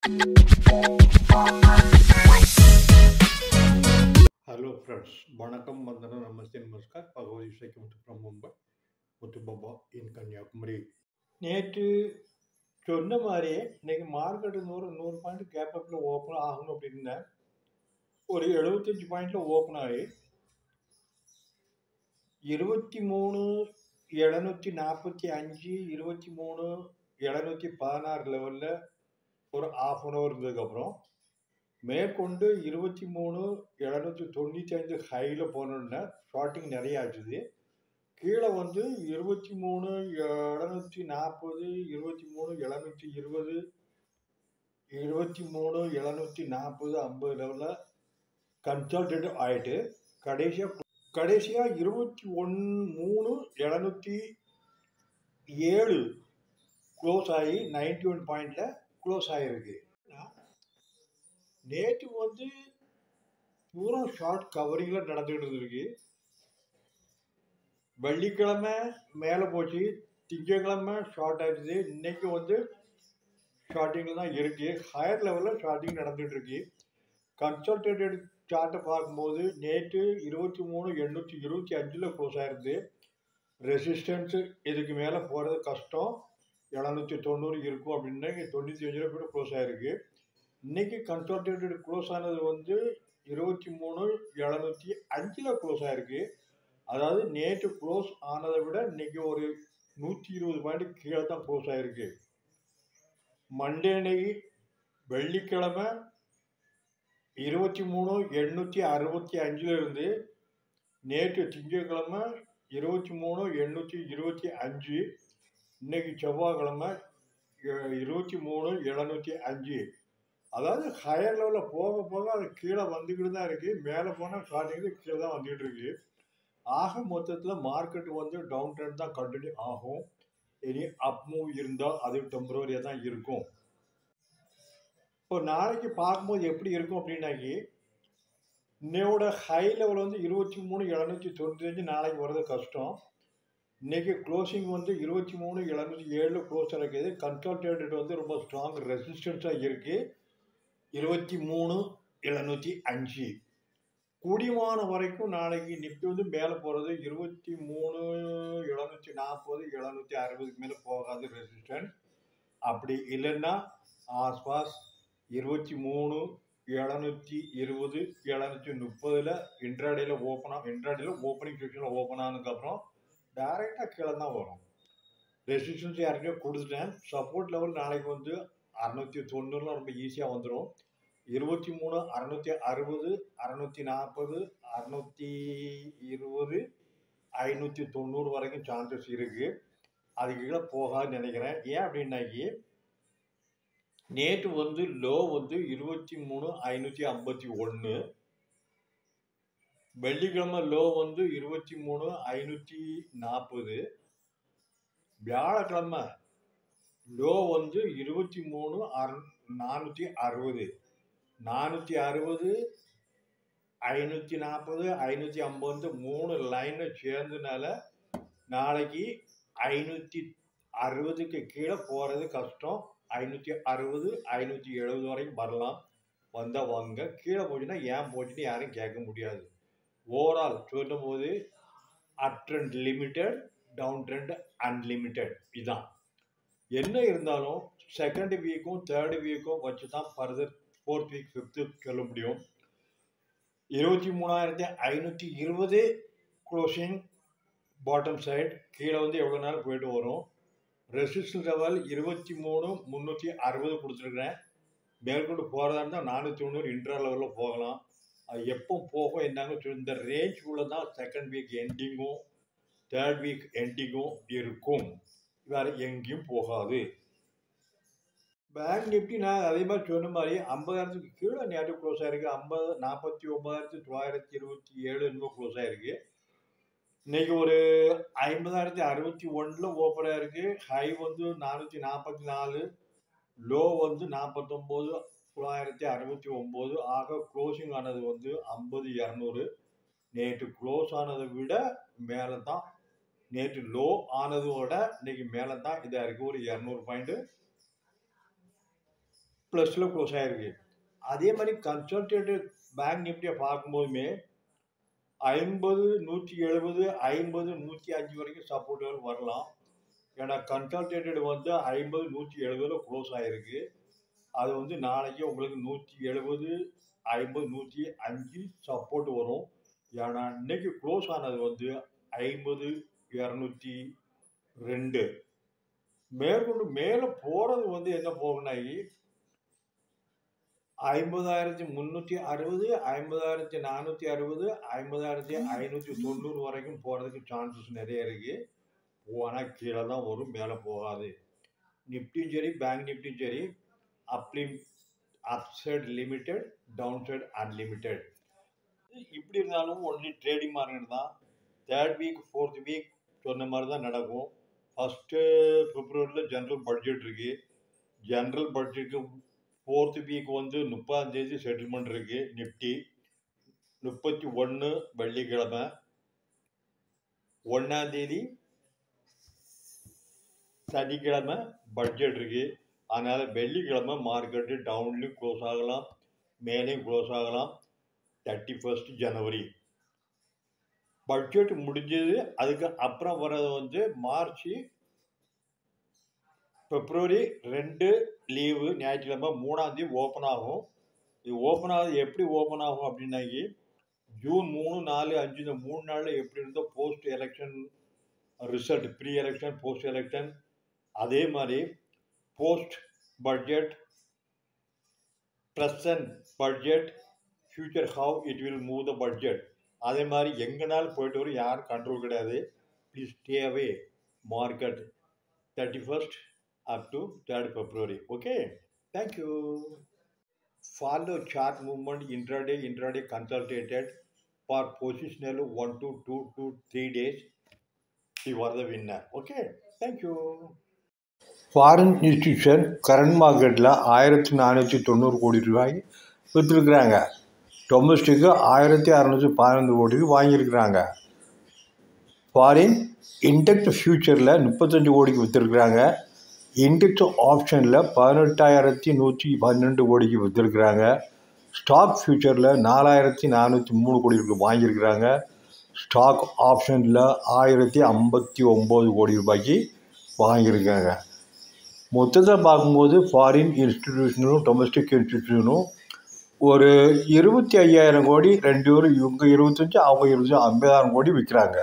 Hello friends, Banakam Mandana Namaste Namaskar, Bhagavad Gita from Mumbai, Muthu Baba in Kanyakumari. நேற்று சொன்ன மாதிரியே இன்னைக்கு market 100 point gap அப்பில் open ஆகணும் அப்படின்னா ஒரு 75 பாயிண்ட்ல ஓப்பன் ஆகி 23,745 23,716 லெவலில் ஒரு ஆஃப் அன் ஹவர் இருந்ததுக்கப்புறம் மேற்கொண்டு 23,795 ஹையில் போனோன்னா ஷார்ட்டிங் நிறைய ஆச்சுது. கீழே வந்து 23,740 23,720 23,740 50 லெவலில் கன்சல்டேட் ஆகிட்டு கடைசியாக 23,707 க்ளோஸ் ஆகி 91 பாயிண்டில் க்ளோஸ் ஆகிருக்கு. நேற்று வந்து பூரா ஷார்ட் கவரிங்கில் நடந்துகிட்டு இருந்திருக்கு. வெள்ளிக்கிழமை மேலே போச்சு, திங்கக்கிழமை ஷார்ட் ஆகிடுது, இன்னைக்கு வந்து ஷார்ட்டிங்கில் தான் இருக்குது. ஹையர் லெவலில் ஷார்ட்டிங் நடந்துகிட்டு இருக்கு. கன்சல்டேட்டட் சார்ட்டை பார்க்கும்போது நேற்று 23,825 க்ளோஸ் ஆகிருது. ரெசிஸ்டன்ஸு இதுக்கு மேலே போகிறது கஷ்டம், 790 இருக்கும் அப்படின்னா 95 கூட க்ளோஸ் ஆகிருக்கு. இன்னைக்கு கன்சல்டேட்டட் க்ளோஸ் ஆனது வந்து 23,705 க்ளோஸ் ஆகிருக்கு. அதாவது நேற்று க்ளோஸ் ஆனதை விட இன்னைக்கு ஒரு 120 பாயிண்ட் கீழே தான் க்ளோஸ் ஆகிருக்கு. மண்டே அன்னைக்கு வெள்ளிக்கிழமை 23,865 இருந்து நேற்று திங்கக்கிழமை 23,825, இன்னைக்கு செவ்வாய்க்கிழமை 23,705. அதாவது ஹையர் லெவலில் போக போக அது கீழே வந்துக்கிட்டு தான் இருக்குது. மேலே போனால் ஸ்டார்டிங்கு கீழே தான் வந்துக்கிட்டு இருக்கு. ஆக மொத்தத்தில் மார்க்கெட் வந்து டவுன் ட்ரெண்ட் தான் கண்டினியூ ஆகும். இனி அப் மூவ் இருந்தால் அது டெம்பரரியாக தான் இருக்கும். இப்போ நாளைக்கு பார்க்கும்போது எப்படி இருக்கும் அப்படின்னாக்கி இன்னையோட ஹை லெவல் வந்து 23,795 நாளைக்கு வர்றது கஷ்டம். இன்னைக்கு க்ளோசிங் வந்து 23,707 க்ளோஸ் இருக்குது. கன்சல்டேட்டட் வந்து ரொம்ப ஸ்ட்ராங் ரெசிஸ்டன்ஸாக இருக்குது 23,705. கூடியமான வரைக்கும் நாளைக்கு நிஃப்டி வந்து மேலே போகிறது 23,740 760 மேலே போகாது ரெசிஸ்டன்ஸ். அப்படி இல்லைன்னா ஆஸ்பாஸ் 23,720 730 இன்ட்ராடேயில் ஓப்பனிங் செக்ஷனில் ஓப்பன் ஆனதுக்கப்புறம் டைரெக்டாக கீழே தான் வரும். ரெசிஸ்டன்ஸ் யாருக்கே கொடுத்துட்டேன். சப்போர்ட் லெவல் நாளைக்கு வந்து 690 ரொம்ப ஈஸியாக வந்துடும். 23,660 640 620 590 வரைக்கும் சான்சஸ் இருக்குது. அதுக்கு கீழே போகாதுன்னு நினைக்கிறேன். ஏன் அப்படின்னாக்கி நேற்று வந்து லோ வந்து 23,551, வெள்ளிக்கிழமை லோ வந்து 23,540, வியாழக்கிழமை லோ வந்து 23,460 460 540 550 3 லைனை சேர்ந்தனால நாளைக்கு 560க்கு கீழே போகிறது கஷ்டம். 560 570 வரைக்கும் வரலாம். வந்தால் வாங்க. கீழே போச்சுன்னா ஏன் போச்சுன்னு யாரும் கேட்க முடியாது. ஓவரால் சொல்லும் போது up trend limited, down trend unlimited. இதுதான். என்ன இருந்தாலும் செகண்ட் வீக்கும் தேர்ட் வீக்கும் வச்சு தான் ஃபர்தர் ஃபோர்த் வீக் ஃபிஃப்த்து சொல்ல முடியும். 23,520 க்ளோசிங் பாட்டம் சைட். கீழே வந்து எவ்வளோ நேரம் போயிட்டு வரும். ரெசிஸ்டன்ஸ் லெவல் 23,360 கொடுத்துருக்குறேன். மேற்கொண்டு போகிறதா இருந்தால் 490 இன்ட்ரா லெவலில் போகலாம். அது எப்போ போகும் என்னங்க இந்த ரேஞ்சுக்குள்ளே தான் செகண்ட் வீக் எண்டிங்கும் தேர்ட் வீக் எண்டிங்கும் இருக்கும். வேறு எங்கேயும் போகாது. பேங்க் நிஃப்டி நான் அதே மாதிரி சொன்ன மாதிரி 50,000க்கு கீழே நேற்று க்ளோஸ் ஆகிருக்கு. 49,927 என்னமோ க்ளோஸ் ஆகிருக்கு. இன்னைக்கு ஒரு 50,061 ஓப்பன் ஆகிருக்கு. ஹை வந்து 444, லோ வந்து 49,969. ஆக க்ளோசிங் ஆனது வந்து 50,200. நேற்று க்ளோஸ் ஆனதை விட மேலே தான், நேற்று லோ ஆனதோட இன்னைக்கு மேலே தான் இதாக இருக்குது. ஒரு 200 பாயிண்ட் ப்ளஸில் க்ளோஸ் ஆகிருக்கு. அதே மாதிரி கன்சல்டேட்டிவ் பேங்க் நிஃப்டியை பார்க்கும்போதுமே 50, 170, 50, 105 வரைக்கும் சப்போர்ட்டுகள் வரலாம். ஏன்னா கன்சல்டேட்டட் வந்து 50, 170 க்ளோஸ் ஆகிருக்கு. அது வந்து நாளைக்கு உங்களுக்கு 170, 50, 105 சப்போர்ட் வரும். ஏன்னா இன்னைக்கு க்ளோஸ் ஆனது வந்து 50, 202. மேற்கொண்டு மேலே போகிறது வந்து என்ன போகுனாகி 50,360, 50,460, 50,590 வரைக்கும் போகிறதுக்கு சான்சஸ் நிறைய இருக்குது. போனால் கீழே தான் வரும், மேலே போகாது. நிஃப்டியும் சரி பேங்க் நிஃப்டியும் சரி upside limited, down side unlimited. இப்படி இருந்தாலும் ஒன்லி ட்ரேடிங் மார்க்கெட் தான். 3rd வீக் 4th வீக் சொன்ன மாதிரி தான் நடக்கும். ஃபஸ்ட்டு பிப்ரவரியில் ஜென்ரல் பட்ஜெட் இருக்குது. ஜென்ரல் பட்ஜெட்டுக்கு 4th வீக் வந்து 30ஆம் தேதி செட்டில்மெண்ட் இருக்குது. நிஃப்டி 31 வெள்ளிக்கிழமை, 1ஆம் தேதி சனிக்கிழமை பட்ஜெட் இருக்குது. அதனால் வெள்ளிக்கிழமை மார்க்கெட்டு டவுன்லையும் க்ளோஸ் ஆகலாம், மேலேயும் க்ளோஸ் ஆகலாம். 31 ஜனவரி பட்ஜெட் முடிஞ்சது. அதுக்கு அப்புறம் வர்றது வந்து மார்ச், பிப்ரவரி 2 லீவு, ஞாயிற்றுக்கிழமை 3ஆம் தேதி ஓப்பன் ஆகும். இது ஓப்பன் ஆகுது எப்படி ஓப்பன் ஆகும் அப்படின்னாக்கி ஜூன் 3, 4, 5 இந்த 3 நாளில் எப்படி இருந்தோ post election result, pre election, post election, அதே மாதிரி post budget, present budget, future how it will move the budget, அதே மாதிரி எங்கேனாலும் போயிட்டு வரும், யாரும் கண்ட்ரோல் கிடையாது. Please stay away market 31st up to 3rd February. Okay, thank you. Follow chart movement intraday consulted for positional 1 to 2 to 3 days. You are the winner. Okay, thank you. Foreign institution current மார்க்கெட்டில் 1490 கோடி ரூபாய் விற்றுருக்குறாங்க. டொமஸ்டிக்கு 1615 கோடிக்கு வாங்கியிருக்கிறாங்க. Foreign index ஃபியூச்சரில் 35 கோடிக்கு விற்றுருக்குறாங்க. Index ஆப்ஷனில் 18,112 கோடிக்கு விற்றுருக்குறாங்க. Stock ஃபியூச்சரில் 4,403 கோடி வாங்கியிருக்கிறாங்க. ஸ்டாக் ஆப்ஷனில் 1059 கோடி ரூபாய்க்கு வாங்கியிருக்காங்க. மொத்தத்தில் பார்க்கும்போது ஃபாரின் இன்ஸ்டிடியூஷனும் டொமஸ்டிக் இன்ஸ்டிடியூஷனும் ஒரு 25,000 கோடி, 2 பேரும், இவங்க 25, அவங்க 25, 50,000 கோடி விற்கிறாங்க.